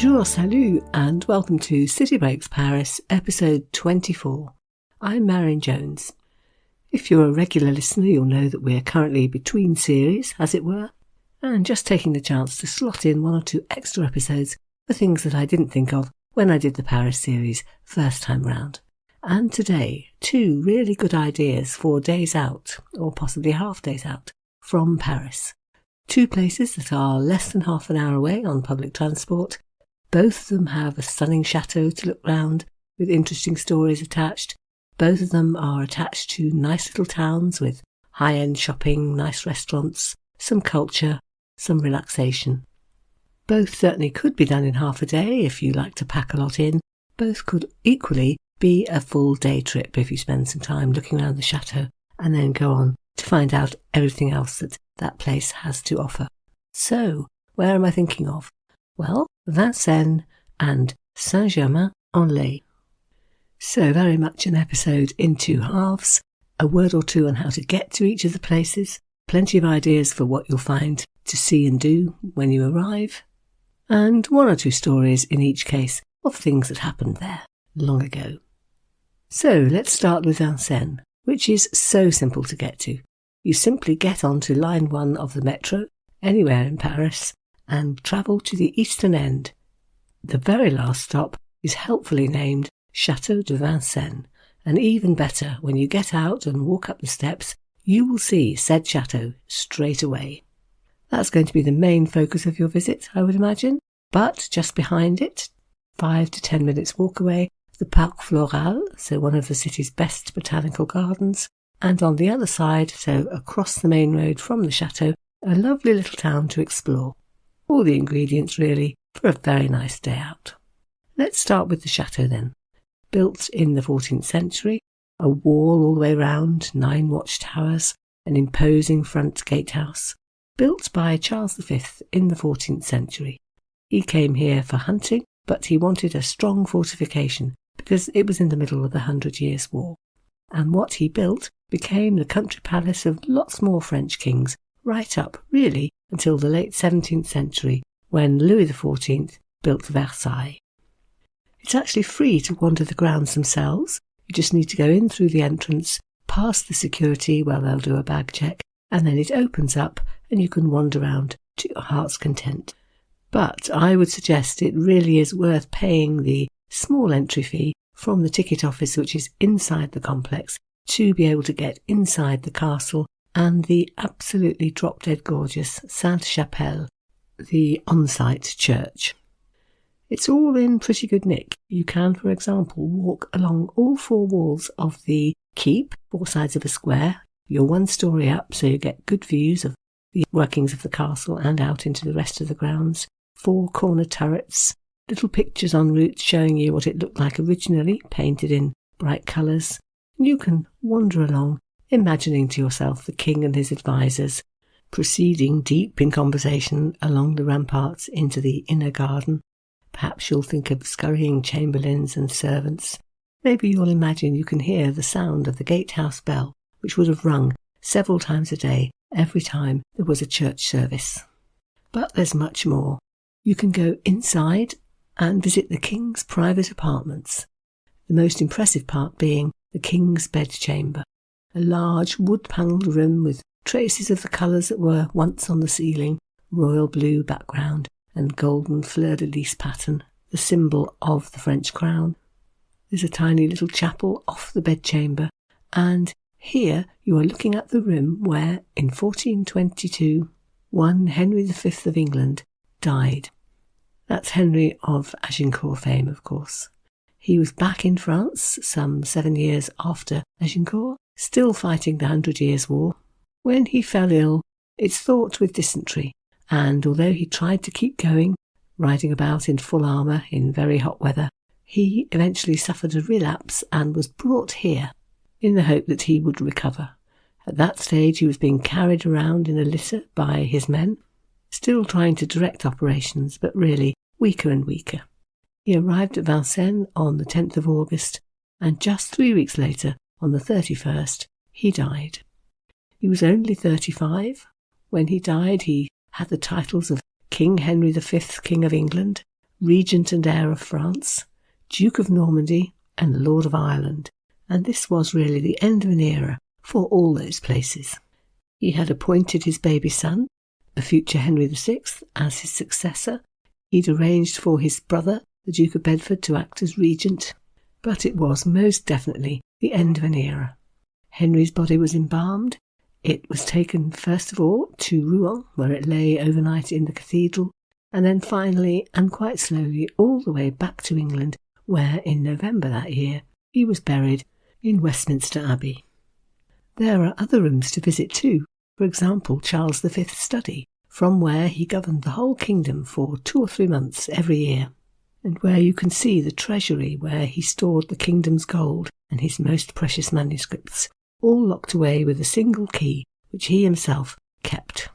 Bonjour, salut, and welcome to City Breaks Paris, episode 24. I'm Marion Jones. If you're a regular listener, you'll know that we're currently between series, as it were, and just taking the chance to slot in one or two extra episodes for things that I didn't think of when I did the Paris series first time round. And today, two really good ideas for days out, or possibly half days out, from Paris. Two places that are less than half an hour away on public transport. Both of them have a stunning chateau to look round, with interesting stories attached. Both of them are attached to nice little towns with high-end shopping, nice restaurants, some culture, some relaxation. Both certainly could be done in half a day if you like to pack a lot in. Both could equally be a full day trip if you spend some time looking around the chateau and then go on to find out everything else that that place has to offer. So, where am I thinking of? Well, Vincennes and St Germain-en-Laye. So very much an episode in two halves, a word or two on how to get to each of the places, plenty of ideas for what you'll find to see and do when you arrive, and one or two stories in each case of things that happened there long ago. So let's start with Vincennes, which is so simple to get to. You simply get onto line 1 of the metro, anywhere in Paris, and travel to the eastern end. The very last stop is helpfully named Château de Vincennes, and even better, when you get out and walk up the steps, you will see said chateau straight away. That's going to be the main focus of your visit, I would imagine, but just behind it, 5 to 10 minutes walk away, the Parc Floral, so one of the city's best botanical gardens, and on the other side, so across the main road from the chateau, a lovely little town to explore. All the ingredients, really, for a very nice day out. Let's start with the chateau then. Built in the 14th century, a wall all the way round, 9 watchtowers, an imposing front gatehouse. Built by Charles V in the 14th century. He came here for hunting, but he wanted a strong fortification because it was in the middle of the 100 Years' War. And what he built became the country palace of lots more French kings, right up, really, until the late 17th century, when Louis XIV built Versailles. It's actually free to wander the grounds themselves. You just need to go in through the entrance, past the security where they'll do a bag check, and then it opens up and you can wander around to your heart's content. But I would suggest it really is worth paying the small entry fee from the ticket office, which is inside the complex, to be able to get inside the castle and the absolutely drop-dead gorgeous Sainte-Chapelle, the on-site church. It's all in pretty good nick. You can, for example, walk along all 4 walls of the keep, 4 sides of a square. You're 1 story up, so you get good views of the workings of the castle and out into the rest of the grounds. 4 corner turrets, little pictures en route showing you what it looked like originally, painted in bright colours. You can wander along, imagining to yourself the king and his advisers, proceeding deep in conversation along the ramparts into the inner garden. Perhaps you'll think of scurrying chamberlains and servants. Maybe you'll imagine you can hear the sound of the gatehouse bell, which would have rung several times a day, every time there was a church service. But there's much more. You can go inside and visit the king's private apartments, the most impressive part being the king's bedchamber, a large wood-panelled room with traces of the colours that were once on the ceiling, royal blue background and golden fleur-de-lis pattern, the symbol of the French crown. There's a tiny little chapel off the bedchamber, and here you are looking at the room where, in 1422, one Henry V of England died. That's Henry of Agincourt fame, of course. He was back in France some 7 years after Agincourt, still fighting the 100 Years' War, when he fell ill, it's thought with dysentery, and although he tried to keep going, riding about in full armour in very hot weather, he eventually suffered a relapse and was brought here in the hope that he would recover. At that stage he was being carried around in a litter by his men, still trying to direct operations, but really weaker and weaker. He arrived at Vincennes on the 10th of August, and just 3 weeks later, on the 31st, he died. He was only 35. When he died, he had the titles of King Henry V, King of England, Regent and heir of France, Duke of Normandy, and Lord of Ireland, and this was really the end of an era for all those places. He had appointed his baby son, the future Henry VI, as his successor. He'd arranged for his brother, the Duke of Bedford, to act as regent, but it was most definitely the end of an era. Henry's body was embalmed. It was taken first of all to Rouen, where it lay overnight in the cathedral, and then finally, and quite slowly, all the way back to England, where in November that year he was buried in Westminster Abbey. There are other rooms to visit too, for example Charles V's study, from where he governed the whole kingdom for 2 or 3 months every year, and where you can see the treasury where he stored the kingdom's gold and his most precious manuscripts, all locked away with a single key which he himself kept,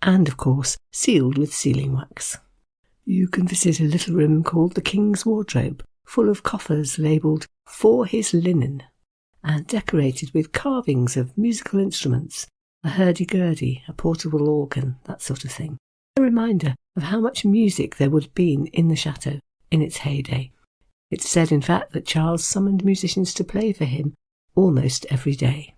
and of course sealed with sealing wax. You can visit a little room called the King's Wardrobe, full of coffers labelled "For His Linen," and decorated with carvings of musical instruments, a hurdy-gurdy, a portable organ, that sort of thing. A reminder of how much music there would have been in the chateau in its heyday. It's said, in fact, that Charles summoned musicians to play for him almost every day.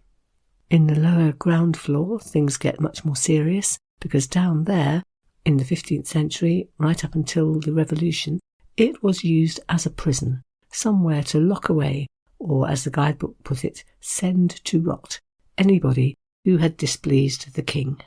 In the lower ground floor, things get much more serious, because down there, in the 15th century, right up until the Revolution, it was used as a prison, somewhere to lock away, or as the guidebook put it, send to rot, anybody who had displeased the king.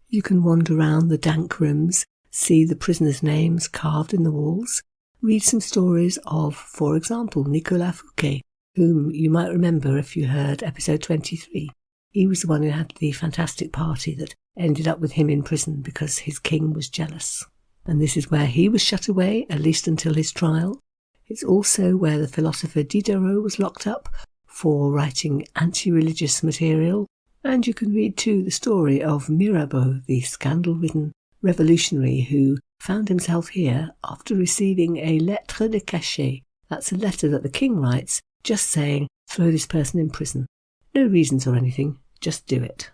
You can wander around the dank rooms, see the prisoners' names carved in the walls, read some stories of, for example, Nicolas Fouquet, whom you might remember if you heard episode 23. He was the one who had the fantastic party that ended up with him in prison because his king was jealous. And this is where he was shut away, at least until his trial. It's also where the philosopher Diderot was locked up for writing anti-religious material. And you can read too the story of Mirabeau, the scandal-ridden revolutionary who found himself here after receiving a lettre de cachet. That's a letter that the king writes, just saying, throw this person in prison. No reasons or anything, just do it.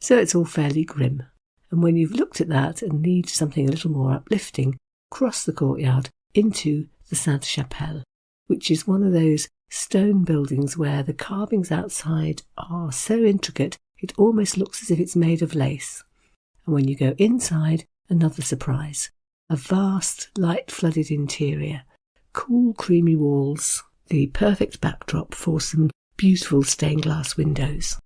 So it's all fairly grim. And when you've looked at that and need something a little more uplifting, cross the courtyard into the Sainte-Chapelle, which is one of those stone buildings where the carvings outside are so intricate it almost looks as if it's made of lace. And when you go inside, another surprise. A vast, light-flooded interior, cool, creamy walls, the perfect backdrop for some beautiful stained glass windows.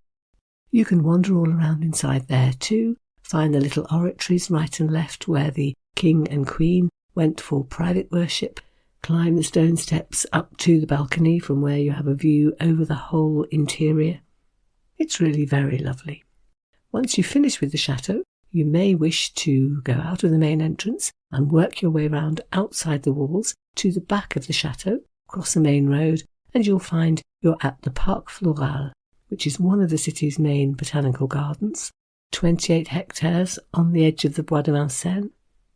You can wander all around inside there too, find the little oratories right and left where the king and queen went for private worship, climb the stone steps up to the balcony from where you have a view over the whole interior. It's really very lovely. Once you finish with the chateau, you may wish to go out of the main entrance and work your way round outside the walls to the back of the chateau, cross the main road, and you'll find you're at the Parc Floral, which is one of the city's main botanical gardens, 28 hectares on the edge of the Bois de Vincennes,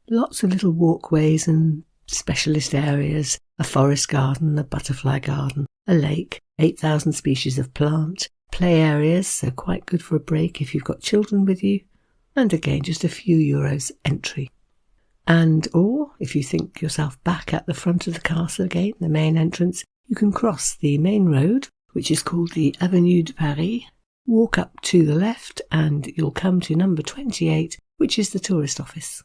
lots of little walkways and specialist areas, a forest garden, a butterfly garden, a lake, 8,000 species of plant, play areas, so quite good for a break if you've got children with you, and again just a few euros entry. Or, if you think yourself back at the front of the castle again, the main entrance, you can cross the main road, which is called the Avenue de Paris, walk up to the left and you'll come to number 28, which is the tourist office.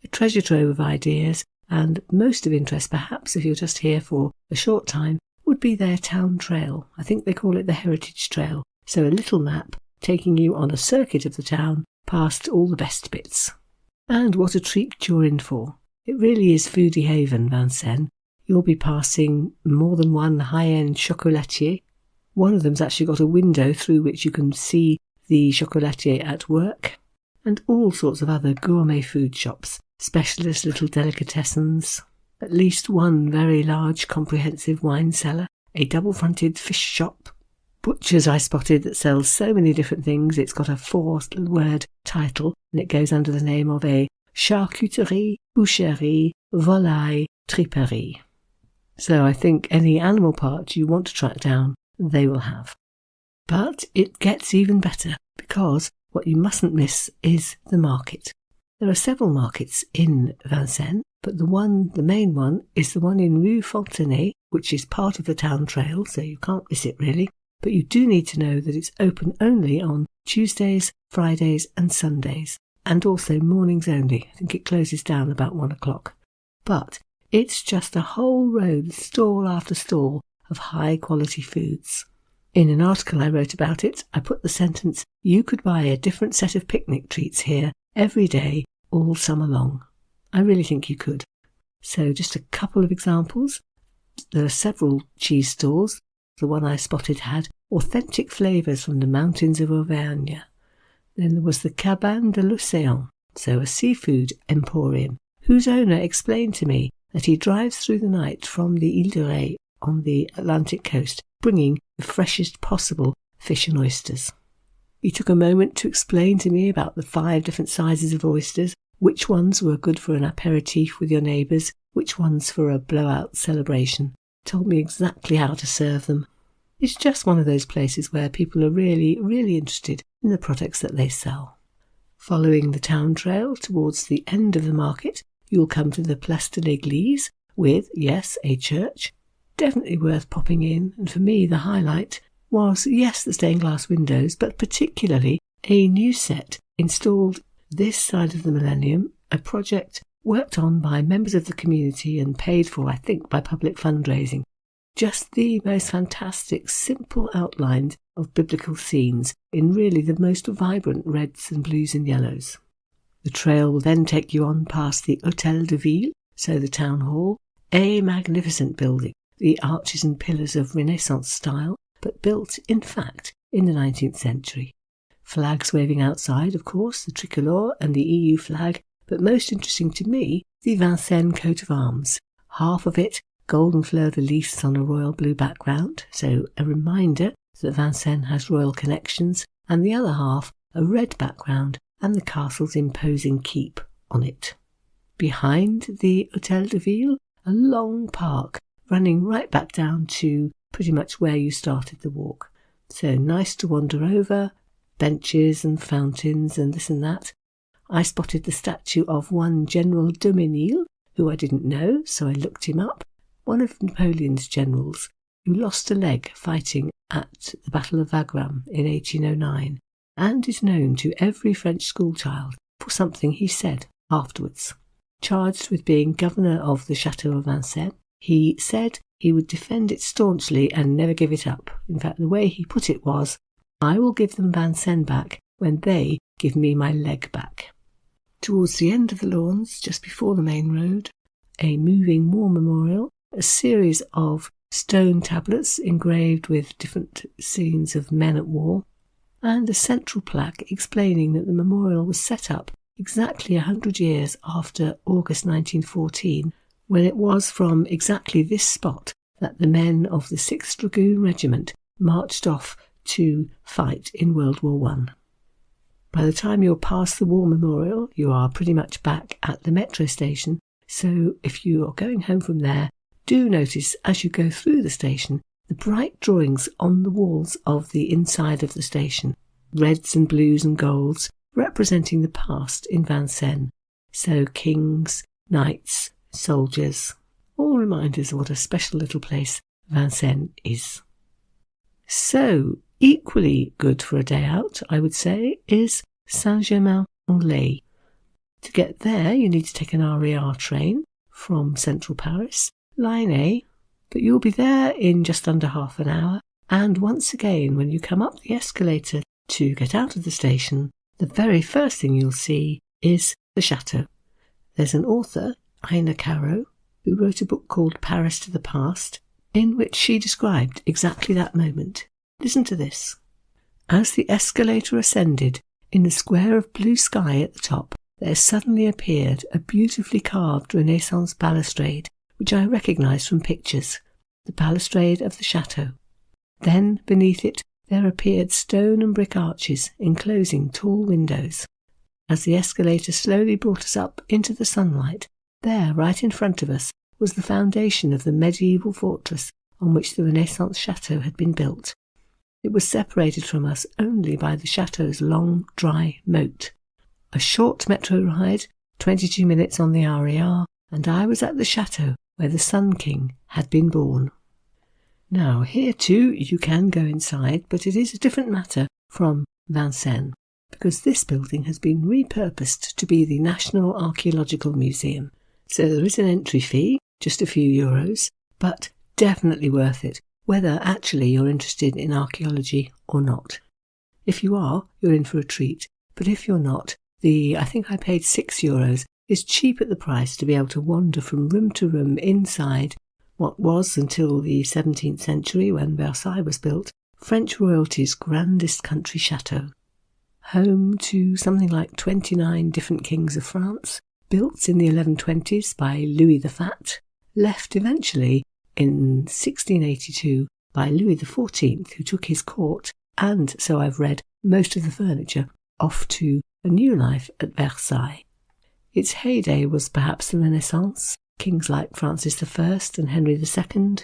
A treasure trove of ideas, and most of interest perhaps if you're just here for a short time, would be their town trail. I think they call it the Heritage Trail, so a little map taking you on a circuit of the town past all the best bits. And what a treat you're in for. It really is foodie haven, Vincennes. You'll be passing more than one high-end chocolatier. One of them's actually got a window through which you can see the chocolatier at work, and all sorts of other gourmet food shops, specialist little delicatessens, at least one very large comprehensive wine cellar, a double-fronted fish shop, butchers I spotted that sells so many different things it's got a 4-word title and it goes under the name of a charcuterie, boucherie, volaille, triperie. So I think any animal part you want to track down, they will have. But it gets even better, because what you mustn't miss is the market. There are several markets in Vincennes, but the main one, is the one in Rue Fontenay, which is part of the town trail, so you can't miss it really. But you do need to know that it's open only on Tuesdays, Fridays and Sundays, and also mornings only. I think it closes down about 1 o'clock. But it's just a whole road, stall after stall, of high-quality foods. In an article I wrote about it, I put the sentence, "You could buy a different set of picnic treats here every day, all summer long." I really think you could. So just a couple of examples. There are several cheese stalls. The one I spotted had authentic flavours from the mountains of Auvergne. Then there was the Cabane de l'Océan, so a seafood emporium, whose owner explained to me that he drives through the night from the Ile de Ré on the Atlantic coast, bringing the freshest possible fish and oysters. He took a moment to explain to me about the 5 different sizes of oysters, which ones were good for an aperitif with your neighbours, which ones for a blowout celebration. Told me exactly how to serve them. It's just one of those places where people are really, really interested in the products that they sell. Following the town trail towards the end of the market, you'll come to the Place de l'Église with, yes, a church. Definitely worth popping in, and for me the highlight was, yes, the stained glass windows, but particularly a new set installed this side of the millennium, a project worked on by members of the community and paid for, I think, by public fundraising. Just the most fantastic, simple outlines of biblical scenes in really the most vibrant reds and blues and yellows. The trail will then take you on past the Hôtel de Ville, so the town hall, a magnificent building, the arches and pillars of Renaissance style, but built, in fact, in the 19th century. Flags waving outside, of course, the tricolour and the EU flag, but most interesting to me, the Vincennes coat of arms. Half of it golden fleur-de-lis on a royal blue background, so a reminder that Vincennes has royal connections, and the other half a red background and the castle's imposing keep on it. Behind the Hôtel de Ville, a long park running right back down to pretty much where you started the walk. So nice to wander over, benches and fountains and this and that. I spotted the statue of one General Daumesnil, who I didn't know, so I looked him up, one of Napoleon's generals, who lost a leg fighting at the Battle of Wagram in 1809, and is known to every French schoolchild for something he said afterwards. Charged with being governor of the Château of Vincennes, he said he would defend it staunchly and never give it up. In fact, the way he put it was, "I will give them Vincennes back when they give me my leg back." Towards the end of the lawns, just before the main road, a moving war memorial, a series of stone tablets engraved with different scenes of men at war, and a central plaque explaining that the memorial was set up exactly 100 years after August 1914, when it was from exactly this spot that the men of the 6th Dragoon Regiment marched off to fight in World War I. By the time you're past the war memorial, you are pretty much back at the metro station, so if you are going home from there, do notice as you go through the station the bright drawings on the walls of the inside of the station, reds and blues and golds, representing the past in Vincennes. So kings, knights, soldiers, all reminders of what a special little place Vincennes is. So, equally good for a day out, I would say, is St Germain-en-Laye. To get there, you need to take an RER train from central Paris, line A, but you'll be there in just under half an hour, and once again, when you come up the escalator to get out of the station, the very first thing you'll see is the chateau. There's an author, Ina Caro, who wrote a book called Paris to the Past, in which she described exactly that moment. Listen to this. As the escalator ascended, in the square of blue sky at the top, there suddenly appeared a beautifully carved Renaissance balustrade, which I recognised from pictures, the balustrade of the chateau. Then, beneath it, there appeared stone and brick arches enclosing tall windows. As the escalator slowly brought us up into the sunlight, there, right in front of us, was the foundation of the medieval fortress on which the Renaissance chateau had been built. It was separated from us only by the chateau's long, dry moat. A short metro ride, 22 minutes on the RER, and I was at the chateau where the Sun King had been born. Now, here too you can go inside, but it is a different matter from Vincennes, because this building has been repurposed to be the National Archaeological Museum. So there is an entry fee, just a few euros, but definitely worth it, whether actually you're interested in archaeology or not. If you are, you're in for a treat, but if you're not, I think I paid €6, is cheap at the price to be able to wander from room to room inside what was, until the 17th century when Versailles was built, French royalty's grandest country chateau. Home to something like 29 different kings of France, built in the 1120s by Louis the Fat, left eventually in 1682 by Louis XIV, who took his court, and, so I've read, most of the furniture, off to a new life at Versailles. Its heyday was perhaps the Renaissance, kings like Francis I and Henry II,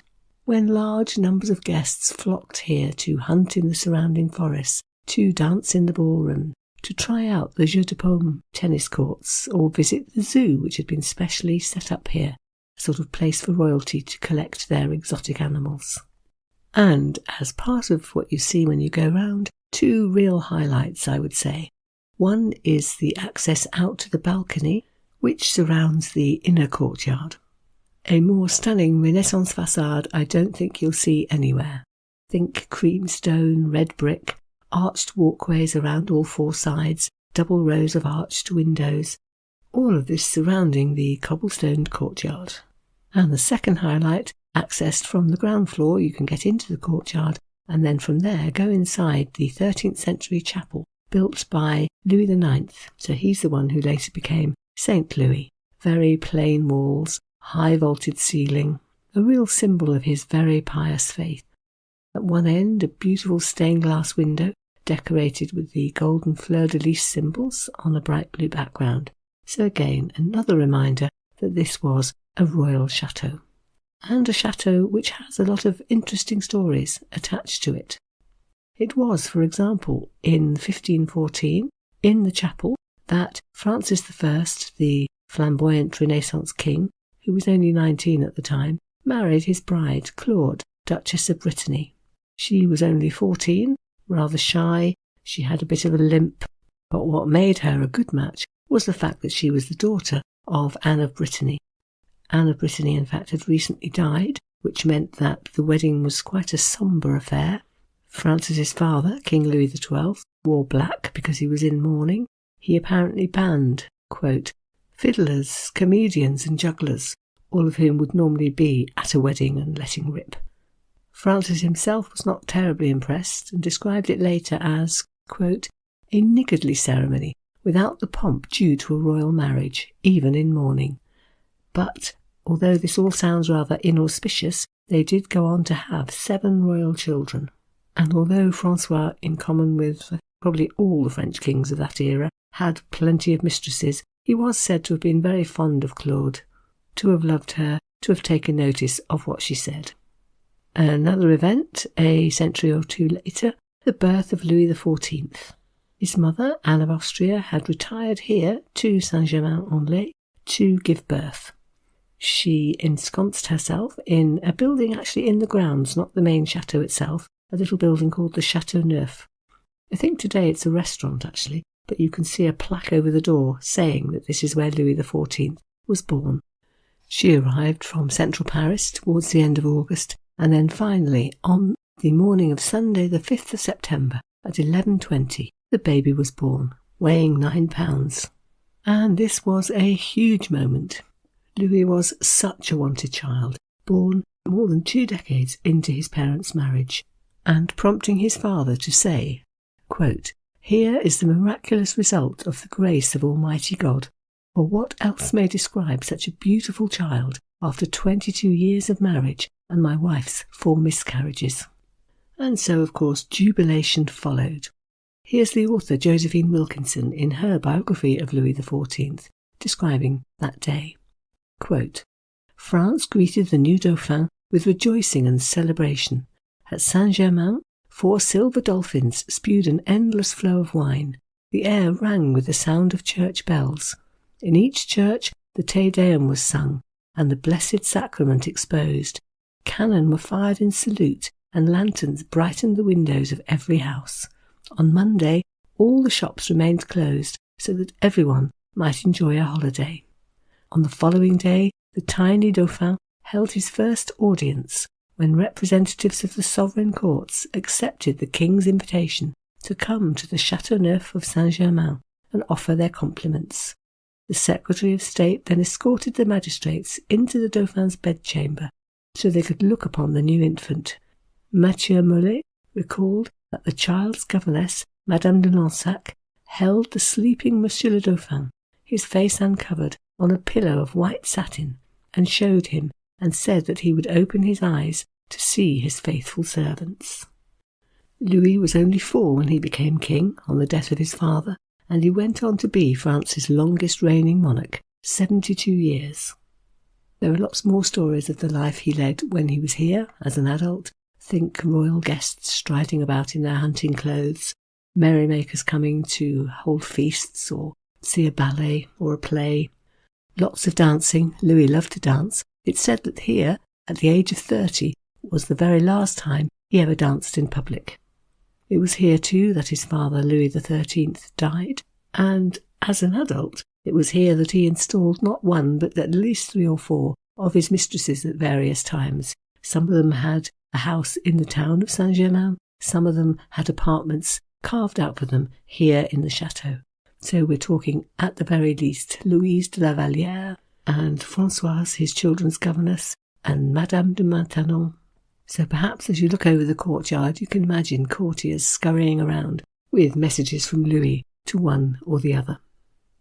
when large numbers of guests flocked here to hunt in the surrounding forests, to dance in the ballroom, to try out the Jeu de Paume tennis courts, or visit the zoo which had been specially set up here, a sort of place for royalty to collect their exotic animals. And as part of what you see when you go round, two real highlights, I would say. One is the access out to the balcony, which surrounds the inner courtyard. A more stunning Renaissance facade I don't think you'll see anywhere. Think cream stone, red brick, arched walkways around all four sides, double rows of arched windows, all of this surrounding the cobblestoned courtyard. And the second highlight, accessed from the ground floor, you can get into the courtyard and then from there go inside the 13th century chapel built by Louis IX, so he's the one who later became Saint Louis. Very plain walls, high vaulted ceiling, a real symbol of his very pious faith. At one end, a beautiful stained glass window decorated with the golden fleur-de-lis symbols on a bright blue background. So again, another reminder that this was a royal chateau. And a chateau which has a lot of interesting stories attached to it. It was, for example, in 1514, in the chapel, that Francis I, the flamboyant Renaissance king, who was only 19 at the time, married his bride, Claude, Duchess of Brittany. She was only 14, rather shy, she had a bit of a limp, but what made her a good match was the fact that she was the daughter of Anne of Brittany. Anne of Brittany, in fact, had recently died, which meant that the wedding was quite a sombre affair. Francis's father, King Louis XII, wore black because he was in mourning. He apparently banned, quote, fiddlers, comedians and jugglers, all of whom would normally be at a wedding and letting rip. Francis himself was not terribly impressed and described it later as, quote, a niggardly ceremony without the pomp due to a royal marriage, even in mourning. But, although this all sounds rather inauspicious, they did go on to have 7 royal children. And although Francois, in common with probably all the French kings of that era, had plenty of mistresses, he was said to have been very fond of Claude, to have loved her, to have taken notice of what she said. Another event, a century or two later, the birth of Louis XIV. His mother, Anne of Austria, had retired here to St Germain-en-Laye to give birth. She ensconced herself in a building actually in the grounds, not the main chateau itself, a little building called the Château Neuf. I think today it's a restaurant actually, but you can see a plaque over the door saying that this is where Louis XIV was born. She arrived from central Paris towards the end of August, and then finally, on the morning of Sunday the 5th of September at 11:20, the baby was born, weighing 9 pounds. And this was a huge moment. Louis was such a wanted child, born more than 2 decades into his parents' marriage, and prompting his father to say, quote, here is the miraculous result of the grace of Almighty God, for what else may describe such a beautiful child after 22 years of marriage and my wife's 4 miscarriages. And so, of course, jubilation followed. Here's the author Josephine Wilkinson in her biography of Louis XIV, describing that day. Quote, France greeted the new Dauphin with rejoicing and celebration. At Saint-Germain, 4 silver dolphins spewed an endless flow of wine. The air rang with the sound of church bells. In each church, the Te Deum was sung and the Blessed Sacrament exposed. Cannon were fired in salute and lanterns brightened the windows of every house. On Monday, all the shops remained closed so that everyone might enjoy a holiday. On the following day, the tiny Dauphin held his first audience when representatives of the sovereign courts accepted the king's invitation to come to the Château Neuf of Saint-Germain and offer their compliments. The Secretary of State then escorted the magistrates into the Dauphin's bedchamber so they could look upon the new infant. Mathieu Mollet recalled that the child's governess, Madame de Lansac, held the sleeping Monsieur le Dauphin, his face uncovered, on a pillow of white satin, and showed him and said that he would open his eyes to see his faithful servants. Louis was only 4 when he became king on the death of his father, and he went on to be France's longest reigning monarch, 72 years. There are lots more stories of the life he led when he was here as an adult. Think royal guests striding about in their hunting clothes, merrymakers coming to hold feasts or see a ballet or a play. Lots of dancing. Louis loved to dance. It's said that here, at the age of 30, was the very last time he ever danced in public. It was here too that his father, Louis XIII, died, and as an adult, it was here that he installed not one but at least 3 or 4 of his mistresses at various times. Some of them had a house in the town of St Germain, some of them had apartments carved out for them here in the chateau. So we're talking at the very least Louise de la Vallière and Françoise, his children's governess, and Madame de Maintenon. So perhaps as you look over the courtyard you can imagine courtiers scurrying around with messages from Louis to one or the other.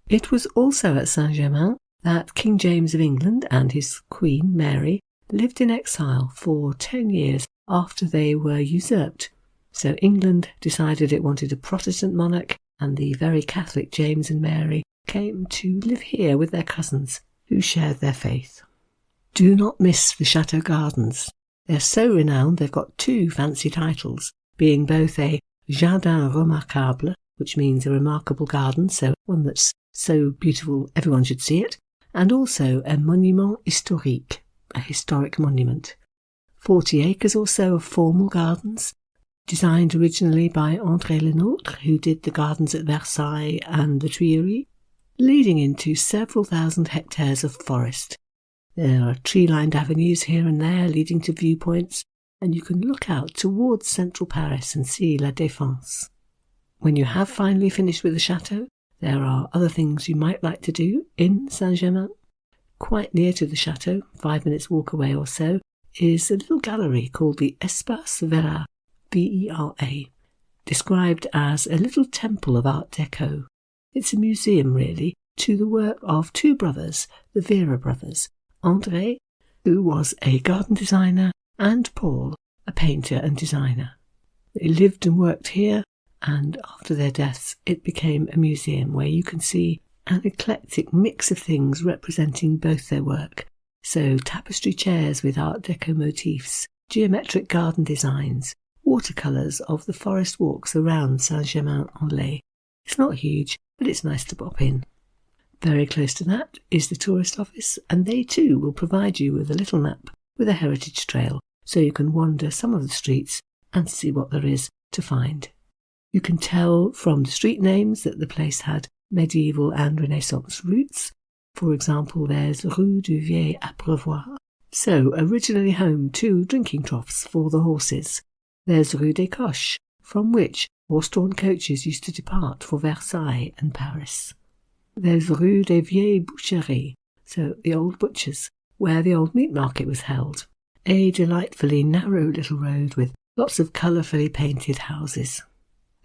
It was also at Saint-Germain that King James of England and his Queen Mary lived in exile for 10 years after they were usurped. So England decided it wanted a Protestant monarch, and the very Catholic James and Mary came to live here with their cousins who shared their faith. Do not miss the Chateau Gardens. They're so renowned they've got 2 fancy titles, being both a Jardin Remarquable, which means a remarkable garden, so one that's so beautiful everyone should see it, and also a Monument Historique, a historic monument. 40 acres or so of formal gardens, designed originally by André Le Nôtre, who did the gardens at Versailles and the Tuileries, leading into several thousand hectares of forest. There are tree-lined avenues here and there leading to viewpoints, and you can look out towards central Paris and see La Défense. When you have finally finished with the chateau, there are other things you might like to do in Saint-Germain. Quite near to the chateau, 5 minutes walk away or so, is a little gallery called the Espace Vera, V-E-R-A, described as a little temple of Art Deco. It's a museum, really, to the work of 2 brothers, the Vera brothers, André, who was a garden designer, and Paul, a painter and designer. They lived and worked here, and after their deaths it became a museum where you can see an eclectic mix of things representing both their work. So tapestry chairs with Art Deco motifs, geometric garden designs, watercolours of the forest walks around St Germain-en-Laye. It's not huge, but it's nice to pop in. Very close to that is the tourist office, and they too will provide you with a little map with a heritage trail, so you can wander some of the streets and see what there is to find. You can tell from the street names that the place had medieval and Renaissance roots. For example, there's Rue du Vieil Abreuvoir, so originally home to drinking troughs for the horses. There's Rue des Coches, from which horse-drawn coaches used to depart for Versailles and Paris. There's Rue des Vieilles Boucheries, so the old butchers, where the old meat market was held. A delightfully narrow little road with lots of colourfully painted houses.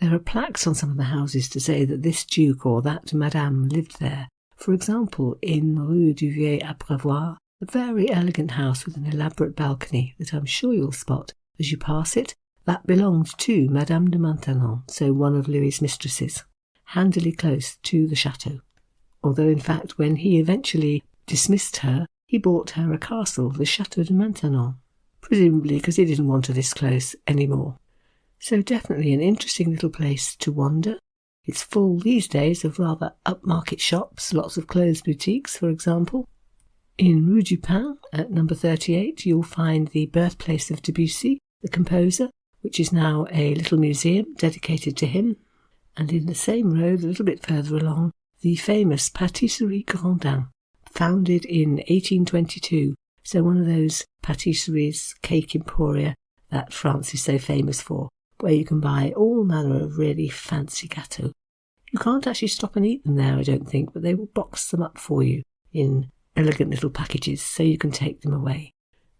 There are plaques on some of the houses to say that this duke or that madame lived there. For example, in Rue du Vieil Abreuvoir, a very elegant house with an elaborate balcony that I'm sure you'll spot as you pass it, that belonged to Madame de Maintenon, so one of Louis's mistresses, handily close to the chateau. Although in fact when he eventually dismissed her, he bought her a castle, the Château de Maintenon, presumably because he didn't want her this close anymore. So definitely an interesting little place to wander. It's full these days of rather upmarket shops, lots of clothes boutiques, for example. In Rue du Pin, at number 38, you'll find the birthplace of Debussy, the composer, which is now a little museum dedicated to him. And in the same road, a little bit further along, the famous Pâtisserie Grandin, founded in 1822. So one of those patisseries, cake emporia, that France is so famous for, where you can buy all manner of really fancy gâteaux. You can't actually stop and eat them there, I don't think, but they will box them up for you in elegant little packages so you can take them away.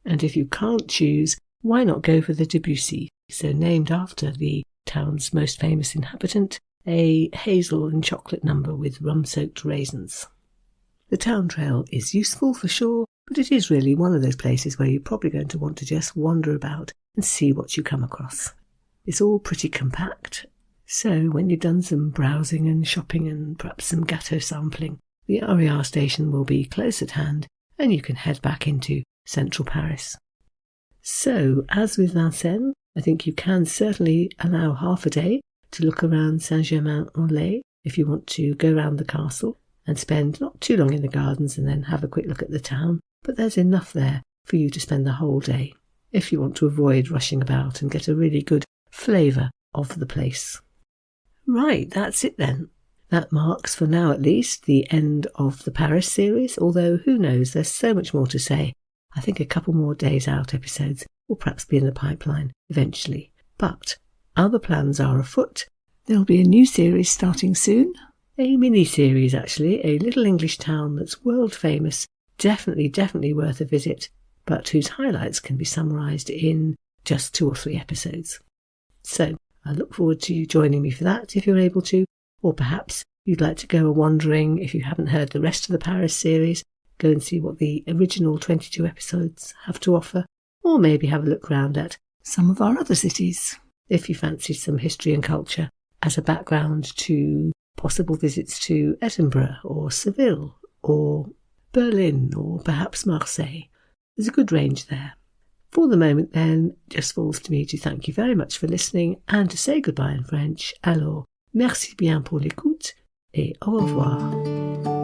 And if you can't choose, why not go for the Debussy, so named after the town's most famous inhabitant, a hazel and chocolate number with rum-soaked raisins. The town trail is useful for sure, but it is really one of those places where you're probably going to want to just wander about and see what you come across. It's all pretty compact, so when you've done some browsing and shopping and perhaps some gâteau sampling, the RER station will be close at hand and you can head back into central Paris. So, as with Vincennes, I think you can certainly allow half a day to look around St Germain-en-Laye if you want to go round the castle and spend not too long in the gardens and then have a quick look at the town, but there's enough there for you to spend the whole day if you want to avoid rushing about and get a really good flavour of the place. Right, that's it then. That marks, for now at least, the end of the Paris series, although who knows, there's so much more to say. I think a couple more days out episodes will perhaps be in the pipeline eventually. But other plans are afoot. There'll be a new series starting soon. A mini-series actually, a little English town that's world famous, definitely worth a visit, but whose highlights can be summarised in just 2 or 3 episodes. So I look forward to you joining me for that if you're able to, or perhaps you'd like to go a-wandering if you haven't heard the rest of the Paris series, go and see what the original 22 episodes have to offer, or maybe have a look round at some of our other cities, if you fancy some history and culture as a background to possible visits to Edinburgh or Seville or Berlin or perhaps Marseille. There's a good range there. For the moment then, just falls to me to thank you very much for listening and to say goodbye in French. Alors, merci bien pour l'écoute et au revoir.